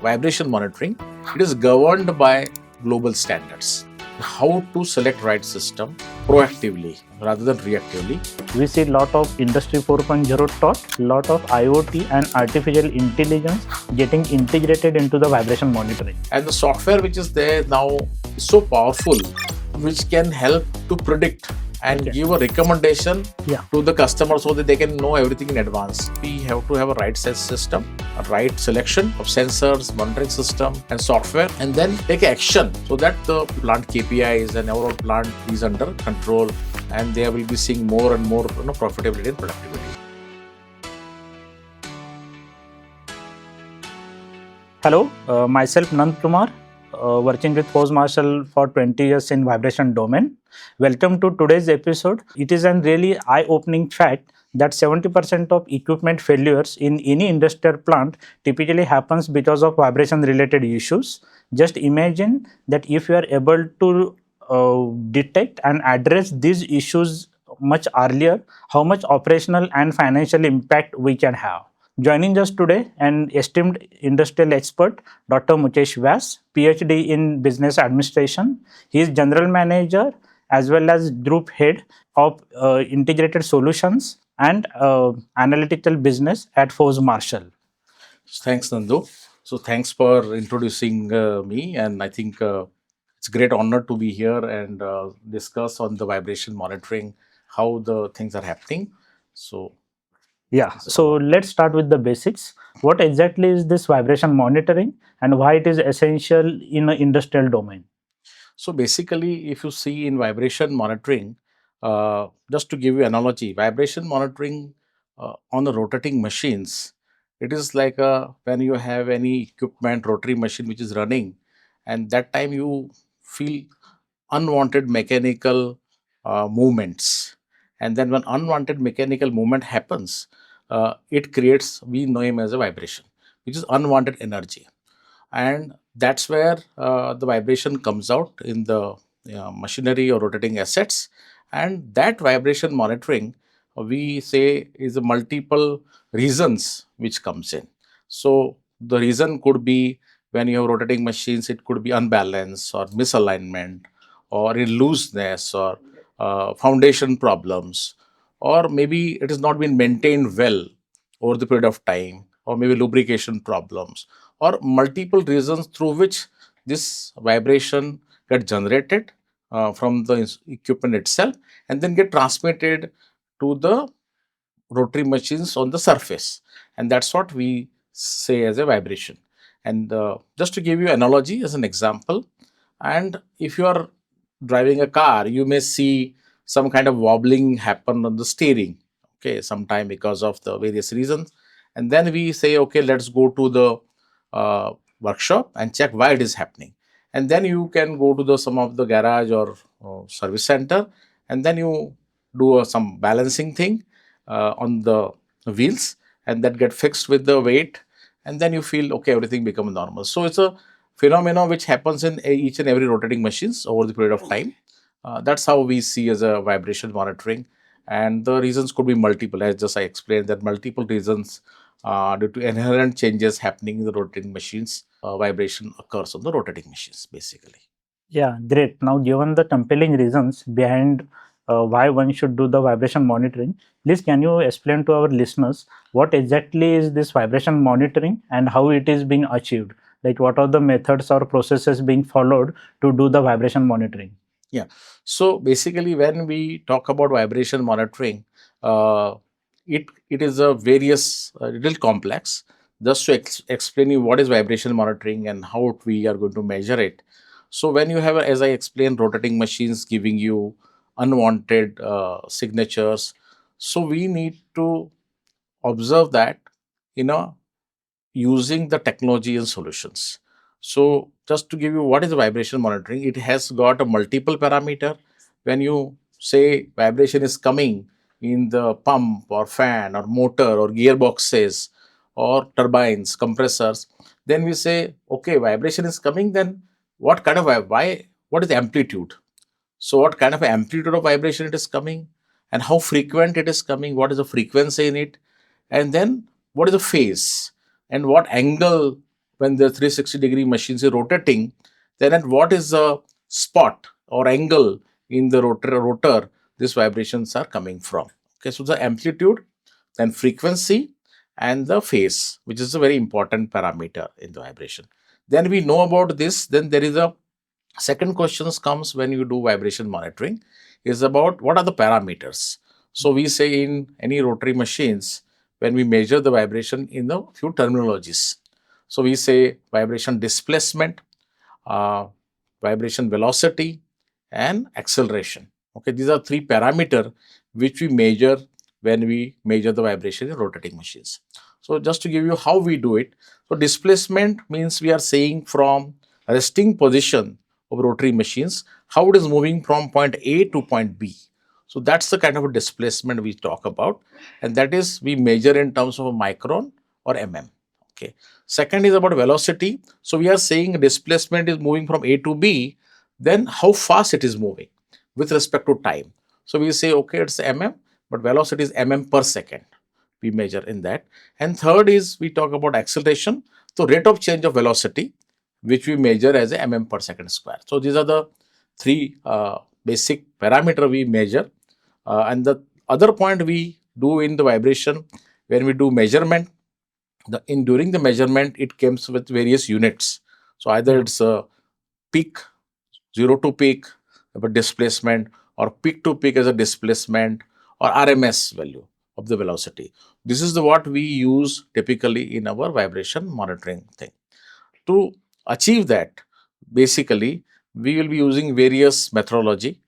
vibration monitoring, it is governed by global standards. How to select right system proactively rather than reactively. We see a lot of Industry 4.0 taught, lot of IoT and artificial intelligence getting integrated into the vibration monitoring. And the software which is there now is so powerful, which can help to predict and give a recommendation to the customer so that they can know everything in advance. We have to have a right set system, a right selection of sensors, monitoring system and software, and then take action so that the plant KPIs and overall plant is under control, and they will be seeing more and more profitability and productivity. Hello, myself Nandkumar, working with Forbes Marshall for 20 years in vibration domain. Welcome to today's episode. It is a really eye-opening fact that 70% of equipment failures in any industrial plant typically happens because of vibration related issues. Just imagine that if you are able to detect and address these issues much earlier, how much operational and financial impact we can have. Joining us today, an esteemed industrial expert, Dr. Mukesh Vyas, PhD in Business Administration. He is General Manager as well as Group Head of Integrated Solutions and Analytical Business at Forbes Marshall. Thanks, Nandu. So thanks for introducing me, and I think it's a great honor to be here and discuss on the vibration monitoring, how the things are happening. So So let's start with the basics. What exactly is this vibration monitoring and why it is essential in an industrial domain? So basically, if you see in vibration monitoring, just to give you analogy, vibration monitoring on the rotating machines, it is like when you have any equipment, rotary machine which is running, and that time you feel unwanted mechanical movements. And then when unwanted mechanical movement happens, it creates, we know him as a vibration, which is unwanted energy. And that's where the vibration comes out in the machinery or rotating assets. And that vibration monitoring, we say, is a multiple reasons which comes in. So the reason could be, when you have rotating machines, it could be unbalance or misalignment or in looseness or foundation problems, or maybe it has not been maintained well over the period of time, or maybe lubrication problems, or multiple reasons through which this vibration get generated from the equipment itself, and then get transmitted to the rotary machines on the surface, and that's what we say as a vibration. And just to give you analogy as an example, and if you are driving a car, you may see some kind of wobbling happen on the steering, okay, sometime because of the various reasons. And then we say, okay, let's go to the workshop and check why it is happening. And then you can go to the some of the garage or service center, and then you do some balancing thing on the wheels, and that get fixed with the weight, and then you feel okay, everything becomes normal. So it's a phenomena which happens in each and every rotating machines over the period of time. That's how we see as a vibration monitoring, and the reasons could be multiple, as just I explained, that multiple reasons due to inherent changes happening in the rotating machines, vibration occurs on the rotating machines basically. Yeah, great. Now, given the compelling reasons behind why one should do the vibration monitoring, please can you explain to our listeners what exactly is this vibration monitoring and how it is being achieved? Like, what are the methods or processes being followed to do the vibration monitoring? Yeah. So basically, when we talk about vibration monitoring, uh, it is a various little complex. Just to explain you what is vibration monitoring and how we are going to measure it. So when you have, as I explained, rotating machines giving you unwanted signatures, so we need to observe that, you know, using the technology and solutions. So just to give you what is the vibration monitoring, it has got a multiple parameter. When you say vibration is coming in the pump or fan or motor or gearboxes or turbines, compressors, then we say, okay, vibration is coming, then what kind of why, what is the amplitude? So what kind of amplitude of vibration it is coming, and how frequent it is coming, what is the frequency in it, and then what is the phase and what angle when the 360-degree machines is rotating, then at what is the spot or angle in the rotor these vibrations are coming from. Okay, so the amplitude, then frequency, and the phase, which is a very important parameter in the vibration. Then we know about this. Then there is a second questions comes when you do vibration monitoring is about what are the parameters. So we say in any rotary machines, when we measure the vibration in the few terminologies, so we say vibration displacement, uh, vibration velocity, and acceleration. Okay, these are three parameter which we measure when we measure the vibration in rotating machines. So just to give you how we do it, so displacement means we are saying from resting position of rotary machines how it is moving from point A to point B. So that's the kind of a displacement we talk about, and that is we measure in terms of a micron or mm. Okay. Second is about velocity. So we are saying displacement is moving from A to B, then how fast it is moving with respect to time. So we say, okay, it's mm, but velocity is mm per second. We measure in that. And third is we talk about acceleration. So rate of change of velocity, which we measure as a mm per second square. So these are the three basic parameter we measure. And the other point we do in the vibration, when we do measurement, in during the measurement it comes with various units. So either Yeah. it's a peak, zero to peak, a displacement, or peak to peak as a displacement, or RMS value of the velocity. This is the what we use typically in our vibration monitoring thing. To achieve that, basically we will be using various methodology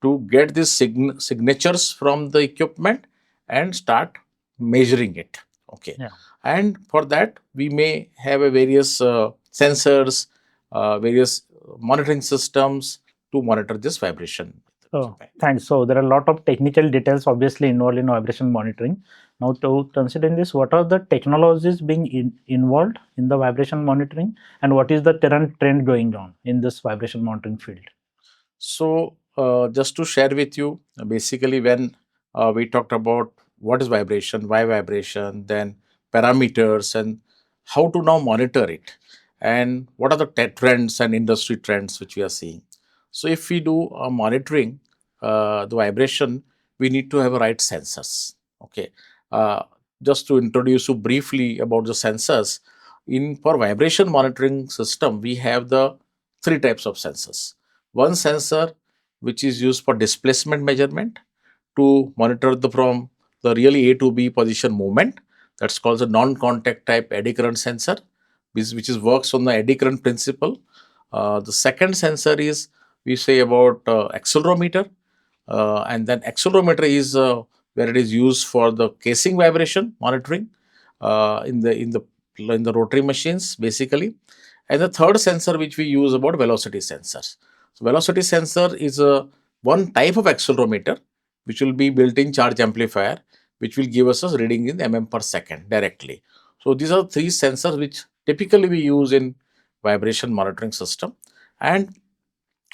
to get these signatures from the equipment and start measuring it. Okay, Yeah. and for that we may have a various sensors, various monitoring systems to monitor this vibration Oh, equipment. thanks. So there are a lot of technical details obviously involved in vibration monitoring. Now, to considering this, what are the technologies being involved in the vibration monitoring, and what is the current trend going on in this vibration monitoring field? So, just to share with you, basically, when we talked about what is vibration, why vibration, then parameters, and how to now monitor it, and what are the trends and industry trends which we are seeing. So, if we do monitoring the vibration, we need to have a right sensors. Okay, uh, just to introduce you briefly about the sensors, in for vibration monitoring system, we have the three types of sensors. One sensor which is used for displacement measurement to monitor the from the really A to B position movement. That's called the non-contact type eddy current sensor, which is works on the eddy current principle. The second sensor is we say about accelerometer, and then accelerometer is where it is used for the casing vibration monitoring in the rotary machines basically. And the third sensor which we use about velocity sensors. So velocity sensor is a one type of accelerometer which will be built-in charge amplifier, which will give us a reading in mm per second directly. So these are three sensors which typically we use in vibration monitoring system. And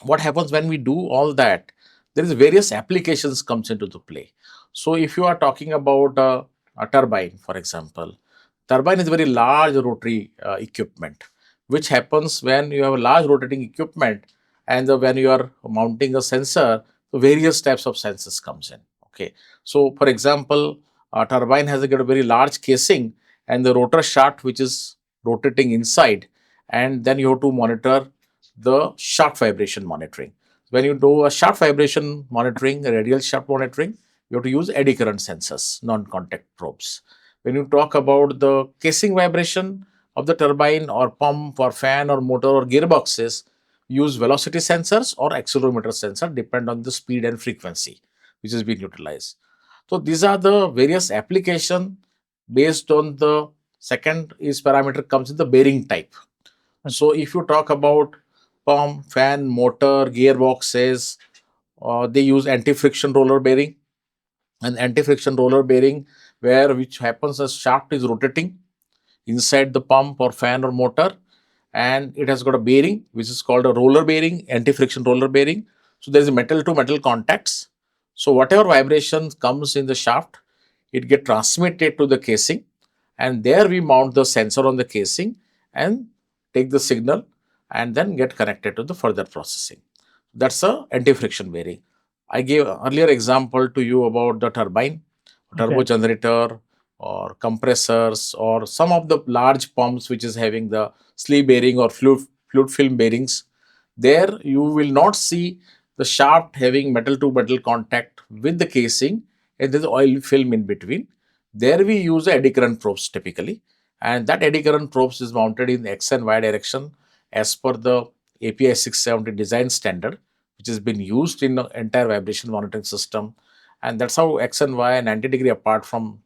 what happens when we do all that, there is various applications comes into the play. So if you are talking about a turbine, for example, turbine is very large rotary equipment, which happens when you have a large rotating equipment, and when you are mounting a sensor, so various types of sensors comes in. Okay, so for example, a turbine has got a very large casing and the rotor shaft which is rotating inside, and then you have to monitor the shaft vibration monitoring. When you do a shaft vibration monitoring, a radial shaft monitoring, you have to use eddy current sensors, non-contact probes. When you talk about the casing vibration of the turbine or pump or fan or motor or gearboxes, use velocity sensors or accelerometer sensor, depend on the speed and frequency which is being utilized. So these are the various application based on the second is parameter comes in the bearing type. So if you talk about pump, fan, motor, gearboxes, they use anti-friction roller bearing. And anti-friction roller bearing, where which happens as shaft is rotating inside the pump or fan or motor, and it has got a bearing which is called a roller bearing, anti-friction roller bearing. So there is a metal to metal contacts. So whatever vibration comes in the shaft, it get transmitted to the casing, and there we mount the sensor on the casing, and take the signal, and then get connected to the further processing. That's a anti-friction bearing. I gave earlier example to you about the turbine, turbo Okay. generator, or compressors, or some of the large pumps which is having the sleeve bearing or fluid film bearings. There you will not see the shaft having metal to metal contact with the casing, and there's oil film in between. There we use eddy current probes typically, and that eddy current probes is mounted in X and Y direction as per the API 670 design standard, which has been used in the entire vibration monitoring system. And that's how X and Y 90-degree apart from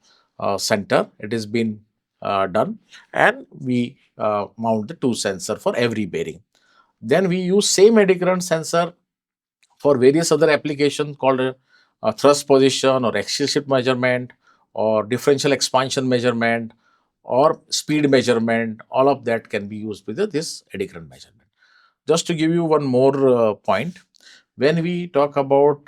center it has been done. And we mount the two sensor for every bearing. Then we use same eddy current sensor for various other applications called thrust position or axial shift measurement or differential expansion measurement or speed measurement. All of that can be used with this eddy current measurement. Just to give you one more point, when we talk about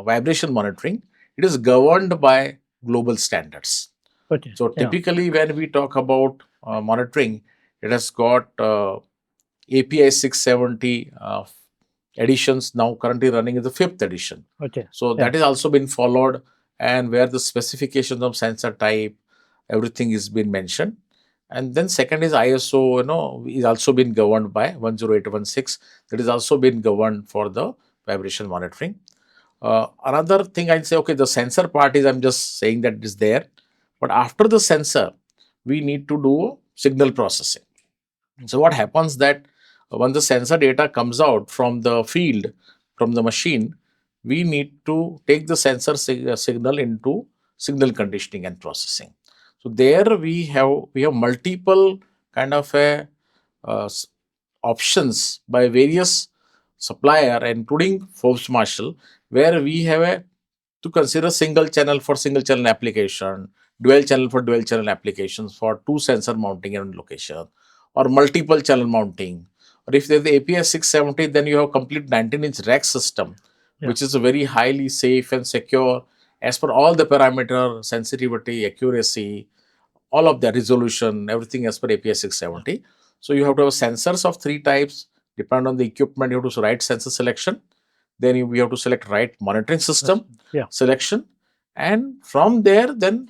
vibration monitoring, it is governed by global standards. Okay. So Yeah. typically, when we talk about monitoring, it has got API 670 editions, now currently running is the fifth edition. Okay. So Yeah. that is also been followed, and where the specifications of sensor type, everything is been mentioned. And then second is ISO, is also been governed by 10816. That is also been governed for the vibration monitoring. Another thing I'd say, okay, the sensor part is I'm just saying that it is there, but after the sensor, we need to do signal processing. So what happens that when the sensor data comes out from the field, from the machine, we need to take the sensor signal into signal conditioning and processing. So there we have multiple kind of a uh, s- options by various supplier, including Forbes Marshall, where we have a to consider single channel for single channel application, dual channel for dual channel applications for two sensor mounting in location, or multiple channel mounting. Or if there's the API 670, then you have complete 19-inch rack system, Yeah. which is a very highly safe and secure as per all the parameter, sensitivity, accuracy, all of the resolution, everything as per API 670. So you have to have sensors of three types. Depend on the equipment, you have to write sensor selection. Then we have to select right monitoring Yes. system Yeah. selection, and from there, then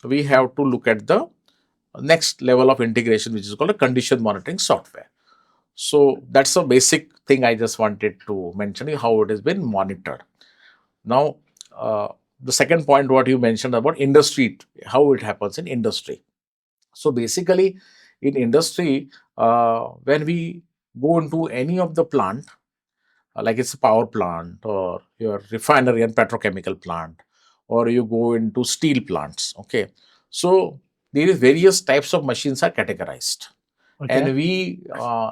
we have to look at the next level of integration, which is called a condition monitoring software. So that's a basic thing I just wanted to mention how it has been monitored. Now, the second point, what you mentioned about industry, how it happens in industry. So basically, in industry, when we go into any of the plant, like it's a power plant or your refinery and petrochemical plant, or you go into steel plants. Okay, so there is various types of machines are categorized, and Okay. we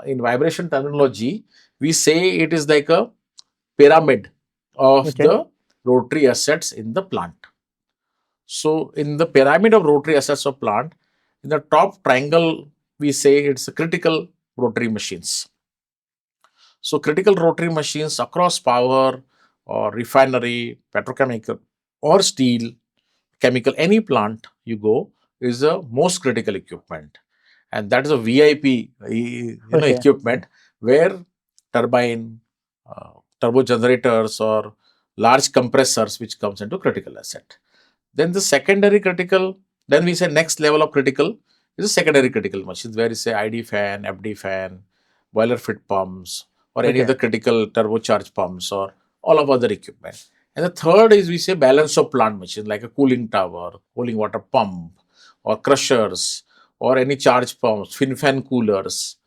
in vibration terminology we say it is like a pyramid of Okay. the rotary assets in the plant. So in the pyramid of rotary assets of plant, in the top triangle we say it's a critical rotary machines. So critical rotary machines across power or refinery, petrochemical or steel, chemical, any plant you go is the most critical equipment. And that is a VIP, Okay. equipment where turbine, uh, turbo generators or large compressors which comes into critical asset. Then the secondary critical, then we say next level of critical is a secondary critical machines where you say ID fan, FD fan, boiler fit pumps, or any Okay. other critical turbocharged pumps or all of other equipment. And the third is we say balance of plant machines like a cooling tower, cooling water pump, or crushers, or any charge pumps, fin fan coolers,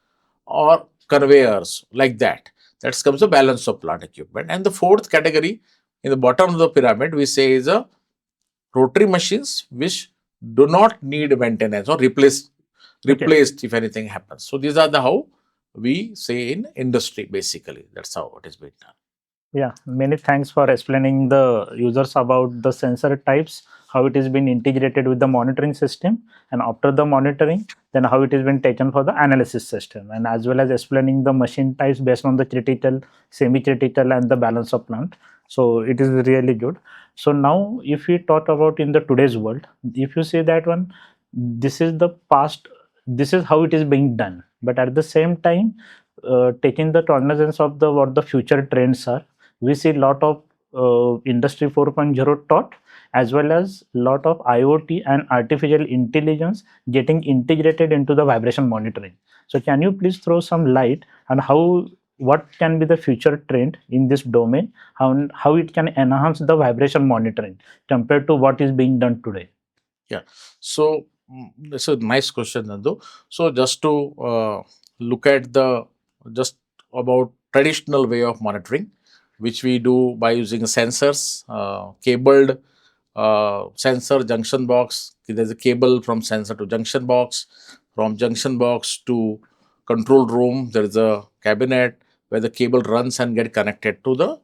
or conveyors like that. That comes the balance of plant equipment. And the fourth category in the bottom of the pyramid we say is a rotary machines which do not need maintenance or Okay. replaced if anything happens. So these are the how we say in industry basically. That's how it is being done. Yeah, many thanks for explaining the users about the sensor types, how it is been integrated with the monitoring system, and after the monitoring, then how it has been taken for the analysis system, and as well as explaining the machine types based on the critical, semi-critical, and the balance of plant. So it is really good. So now, if we talk about in the today's world, if you say that one, this is the past, this is how it is being done. but at the same time, taking the cognizance of the what the future trends are, we see a lot of industry 4.0 taught, as well as lot of IoT and artificial intelligence getting integrated into the vibration monitoring. So can you please throw some light on how, what can be the future trend in this domain, how it can enhance the vibration monitoring compared to what is being done today? Yeah. So that's a nice question, Nandu. So just to look at the just about traditional way of monitoring, which we do by using sensors, cabled sensor junction box. There's a cable from sensor to junction box, from junction box to control room. There is a cabinet where the cable runs and get connected to the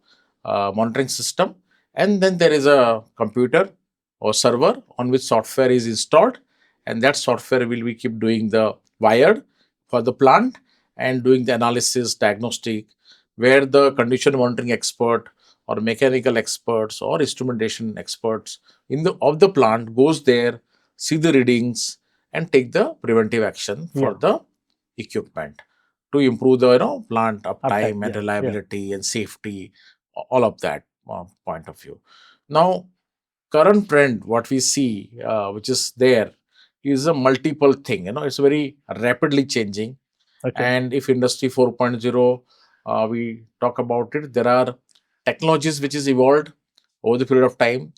monitoring system, and then there is a computer or server on which software is installed, and that software will be keep doing the wired for the plant and doing the analysis diagnostic, where the condition monitoring expert or mechanical experts or instrumentation experts in the of the plant goes there, see the readings and take the preventive action for Yeah, the equipment to improve the plant uptime. uptime and Yeah, yeah. reliability and safety, all of that point of view. Now, current trend what we see, which is there, is a multiple thing. It's very rapidly changing. Okay, And if industry 4.0, we talk about it, there are technologies which is evolved over the period of time,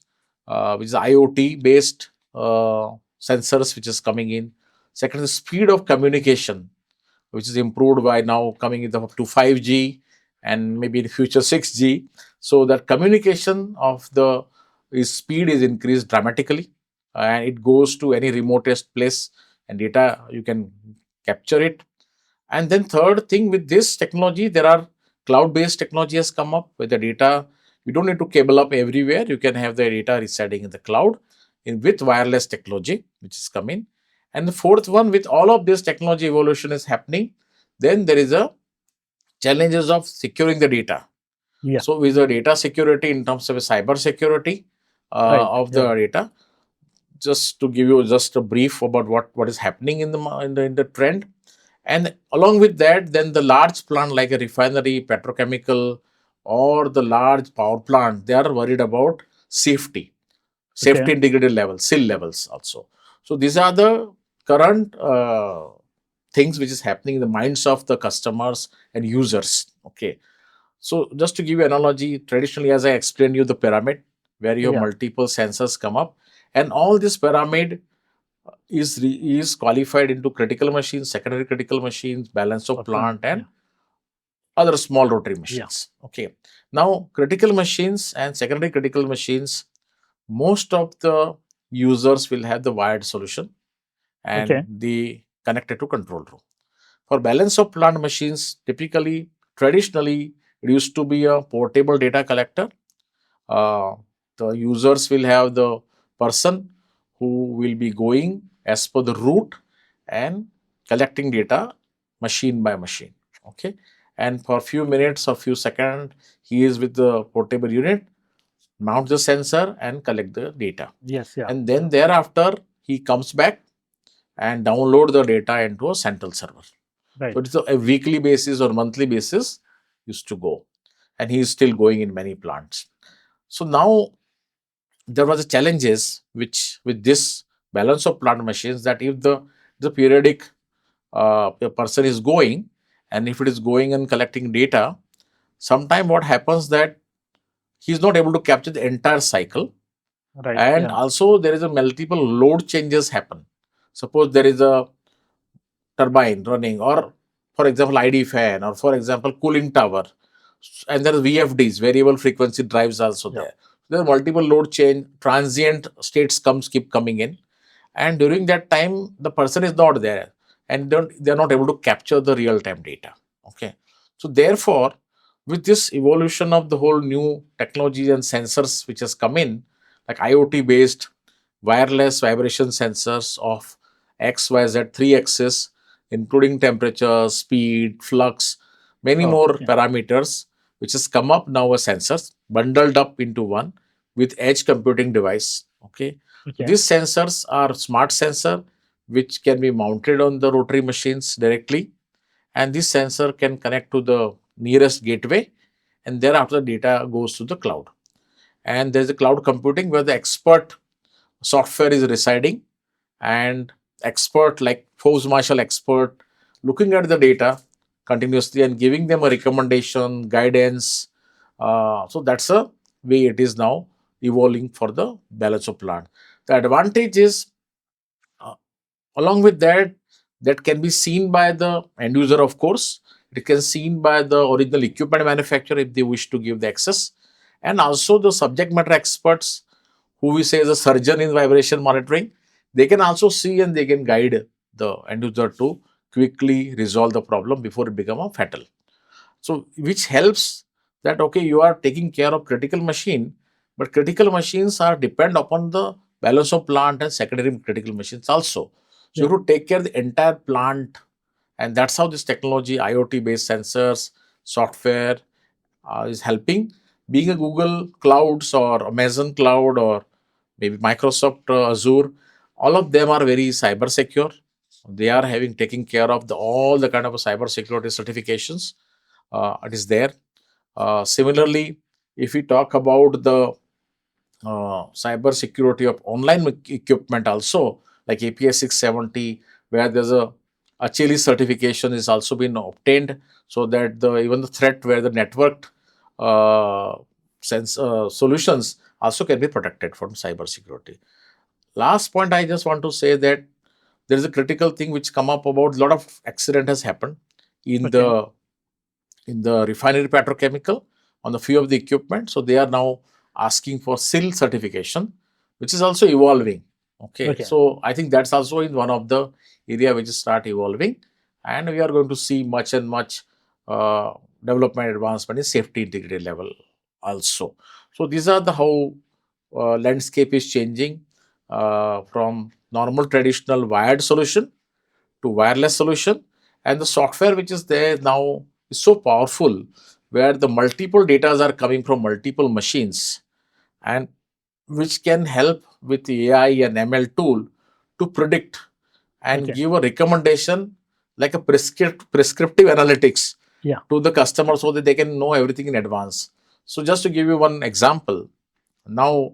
which is IoT based sensors which is coming in. Second, the speed of communication, which is improved by now coming in up to 5G and maybe in future 6G. So that communication of the speed is increased dramatically, and it goes to any remotest place and data you can capture it. And then third thing, with this technology, there are cloud-based technology has come up with the data. You don't need to cable up everywhere. You can have the data residing in the cloud in with wireless technology, which is coming. And the fourth one, with all of this technology evolution is happening, then there is a challenges of securing the data. yeah, So with the data security in terms of a cyber security right. of Yeah, the data, just to give you just a brief about what is happening in the in the trend. And along with that, then the large plant like a refinery, petrochemical, or the large power plant, they are worried about safety, okay, safety integrated levels, SIL levels also. So these are the current things which is happening in the minds of the customers and users. Okay. So just to give you analogy, traditionally, as I explained you, the pyramid where you have yeah, multiple sensors come up, and all this pyramid is qualified into critical machines, secondary critical machines, balance of uptime. plant, and Yeah, other small rotary yeah, machines. Okay. Now, critical machines and secondary critical machines, most of the users will have the wired solution and okay, the connected to control room. For balance of plant machines, typically, traditionally, it used to be a portable data collector. uh, the users will have the person who will be going as per the route and collecting data machine by machine. Okay. And for few minutes or few seconds, he is with the portable unit, mount the sensor and collect the data. yes, yeah, And then thereafter, he comes back and download the data into a central server. So right. it's a weekly basis or monthly basis used to go. And he is still going in many plants. So now there was a challenges which with this balance of plant machines, that if the periodic a person is going, and if it is going and collecting data, sometime what happens that he is not able to capture the entire cycle, Right. and Yeah. also there is a multiple load changes happen. Suppose there is a turbine running, or for example ID fan, or for example cooling tower, and there are VFDs, variable frequency drives also Yeah. there. There are multiple load change, transient states keep coming in, and during that time the person is not there, and they're not able to capture the real time data. Okay. So therefore, with this evolution of the whole new technologies and sensors which has come in, like IoT based wireless vibration sensors of XYZ 3 axis, including temperature, speed, flux, many Oh, more okay. parameters, which has come up now as sensors bundled up into one with edge computing device. Okay. So Okay. these sensors are smart sensor which can be mounted on the rotary machines directly, and this sensor can connect to the nearest gateway, and thereafter the data goes to the cloud. And there's a cloud computing where the expert software is residing, and expert like Forbes Marshall expert looking at the data continuously and giving them a recommendation, guidance. So that's a way it is now evolving for the balance of plant. The advantage is, uh, along with that, that can be seen by the end user, of course. It can seen by the original equipment manufacturer if they wish to give the access, and also the subject matter experts who we say is a surgeon in vibration monitoring. They can also see and they can guide the end user to quickly resolve the problem before it become a fatal. So which helps that okay, you are taking care of critical machine, but critical machines are depend upon the balance of plant and secondary critical machines also. So Yeah. you have to take care of the entire plant, and that's how this technology, IoT based sensors, software, is helping. Being a Google Clouds or Amazon Cloud or maybe Microsoft Azure, all of them are very cyber secure. They are having taking care of all the kind of cyber security certifications. It is there. Similarly, if we talk about the cyber security of online equipment also, like APS 670, where there's a Chile certification is also been obtained, so that the even the threat where the networked uh, solutions also can be protected from cyber security. Last point I just want to say that there is a critical thing which come up about a lot of accident has happened in Okay. the refinery petrochemical on the few of the equipment. So they are now asking for SIL certification, which is also evolving. Okay, Okay. so I think that's also in one of the area which is start evolving, and we are going to see much and much uh, development advancement in safety integrity level also. So these are the how landscape is changing from normal traditional wired solution to wireless solution, and the software which is there now is so powerful where the multiple data are coming from multiple machines, and which can help with the AI and ML tool to predict and Okay. give a recommendation like a prescriptive analytics Yeah. to the customer so that they can know everything in advance. So just to give you one example, now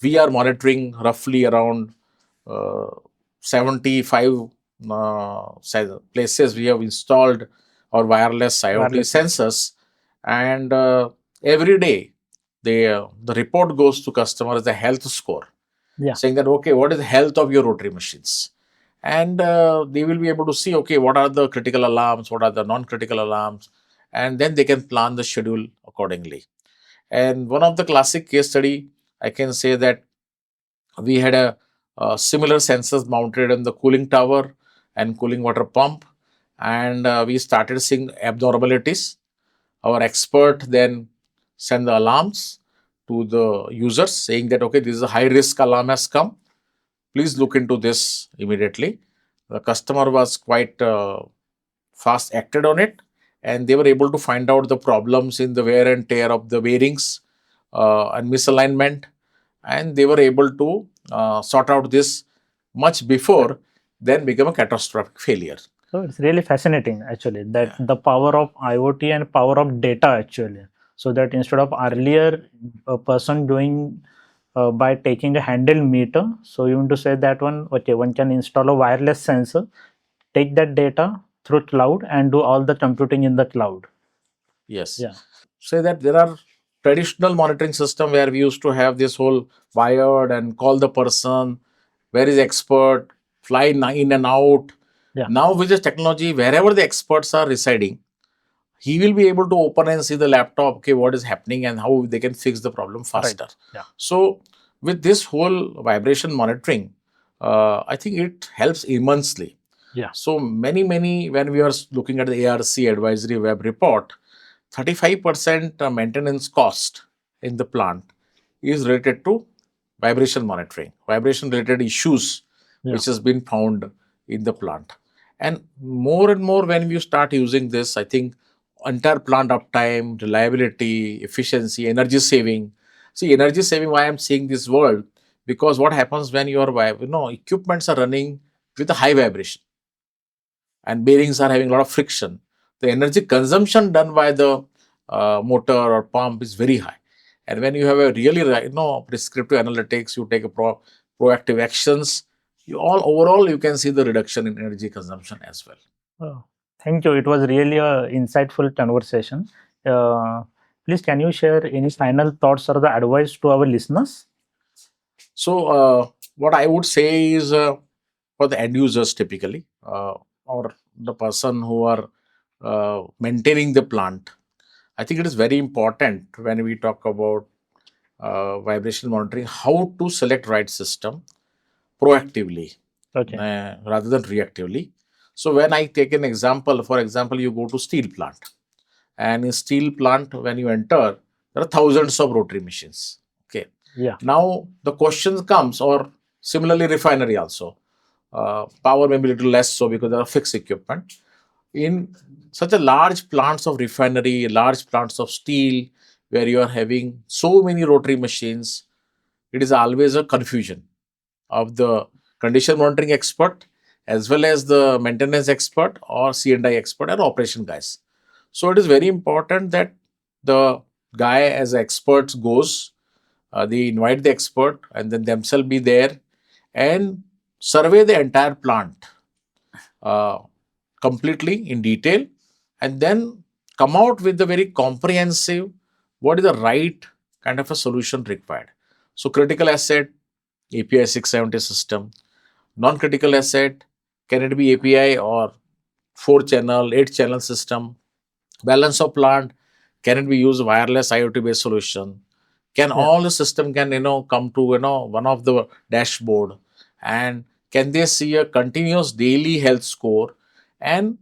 we are monitoring roughly around uh, 75 places we have installed our wireless IoT Wireless sensor. sensors, and every day the report goes to customer as a health score, Yeah. saying that okay, what is the health of your rotary machines, and they will be able to see okay, what are the critical alarms, what are the non-critical alarms, and then they can plan the schedule accordingly. And one of the classic case study, I can say that we had similar sensors mounted in the cooling tower and cooling water pump, and we started seeing abnormalities. Our expert then sent the alarms to the users saying that okay, this is a high risk alarm has come, please look into this immediately. The customer was quite fast acted on it, and they were able to find out the problems in the wear and tear of the bearings and misalignment, and they were able to sort out this much before then become a catastrophic failure. So it's really fascinating actually that Yeah. the power of IoT and power of data actually. So that instead of earlier a person doing by taking a handle meter, so you want to say that one okay, one can install a wireless sensor, take that data through cloud and do all the computing in the cloud. Yes. Yeah. Say that there are traditional monitoring system where we used to have this whole wired and call the person, where is expert, fly in and out. Yeah. Now with this technology, wherever the experts are residing, he will be able to open and see the laptop, okay, what is happening and how they can fix the problem Right. faster. Yeah. So with this whole vibration monitoring, I think it helps immensely. Yeah. So many when we are looking at the ARC advisory web report, 35% maintenance cost in the plant is related to vibration monitoring, vibration related issues Yeah. which has been found in the plant. And more when we start using this, I think entire plant uptime, reliability, efficiency, energy saving. See, energy saving, why I'm saying this word, because what happens when your equipments are running with a high vibration and bearings are having a lot of friction. the energy consumption done by the motor or pump is very high. And when you have a really prescriptive analytics, you take a proactive actions, you all overall you can see the reduction in energy consumption as well. Oh, thank you. It was really a insightful conversation. Uh, Please, can you share any final thoughts or the advice to our listeners? So, what I would say is for the end users typically, or the person who are maintaining the plant, I think it is very important when we talk about vibration monitoring how to select right system proactively Okay. rather than reactively. So, when I take an example, for example, you go to steel plant, and in steel plant, when you enter, there are thousands of rotary machines. Okay. Yeah. Now the question comes, or similarly refinery also. Power may be a little less so because there are fixed equipment. In such a large plants of refinery, large plants of steel, where you are having so many rotary machines, it is always a confusion of the condition monitoring expert as well as the maintenance expert or C&I expert or operation guys. So it is very important that the guy as experts goes, they invite the expert and then themselves be there and survey the entire plant uh, completely in detail, and then come out with the very comprehensive what is the right kind of a solution required. So critical asset, API 670 system, non-critical asset, can it be API or 4 channel, 8 channel system, balance of plant, can it be used wireless IoT based solution, can Yeah. all the system can come to one of the dashboard, and can they see a continuous daily health score, and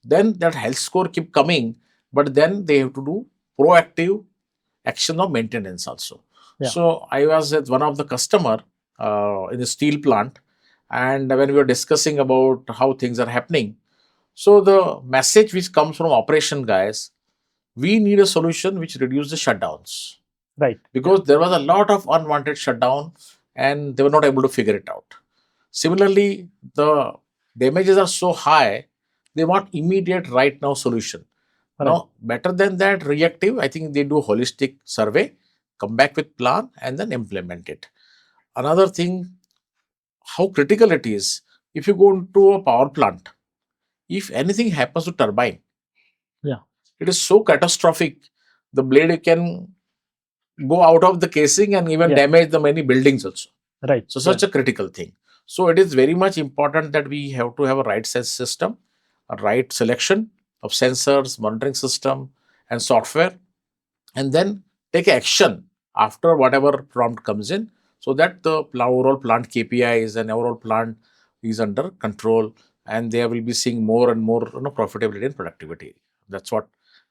then that health score keep coming, but then they have to do proactive action of maintenance also. Yeah. So I was at one of the customer in the steel plant, and when we were discussing about how things are happening, so the message which comes from operation guys, we need a solution which reduce the shutdowns, Right. Yeah. because there was a lot of unwanted shutdown and they were not able to figure it out. Similarly, the damages are so high, they want immediate right now solution. Right. Now, better than that, reactive, I think they do holistic survey, come back with plan and then implement it. Another thing, how critical it is, if you go into a power plant, if anything happens to turbine, Yeah. it is so catastrophic. The blade can go out of the casing and even Yeah. damage the many buildings also. Right. So Yeah. such a critical thing. So it is very much important that we have to have a right sense system, a right selection of sensors, monitoring system, and software, and then take action after whatever prompt comes in, so that the overall plant KPIs and overall plant is under control, and they will be seeing more and more profitability and productivity. That's what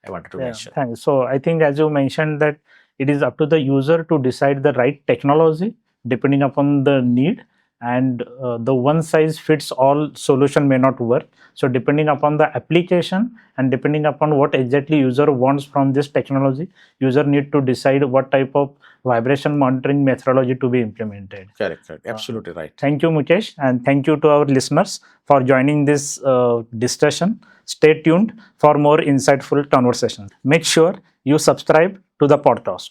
I wanted to Yeah, mention. thanks. So I think as you mentioned that it is up to the user to decide the right technology depending upon the need, and the one size fits all solution may not work. So depending upon the application and depending upon what exactly user wants from this technology, user need to decide what type of vibration monitoring methodology to be implemented. Correct, correct. Absolutely right. Thank you, Mukesh, and thank you to our listeners for joining this discussion. Stay tuned for more insightful conversations. Make sure you subscribe to the podcast.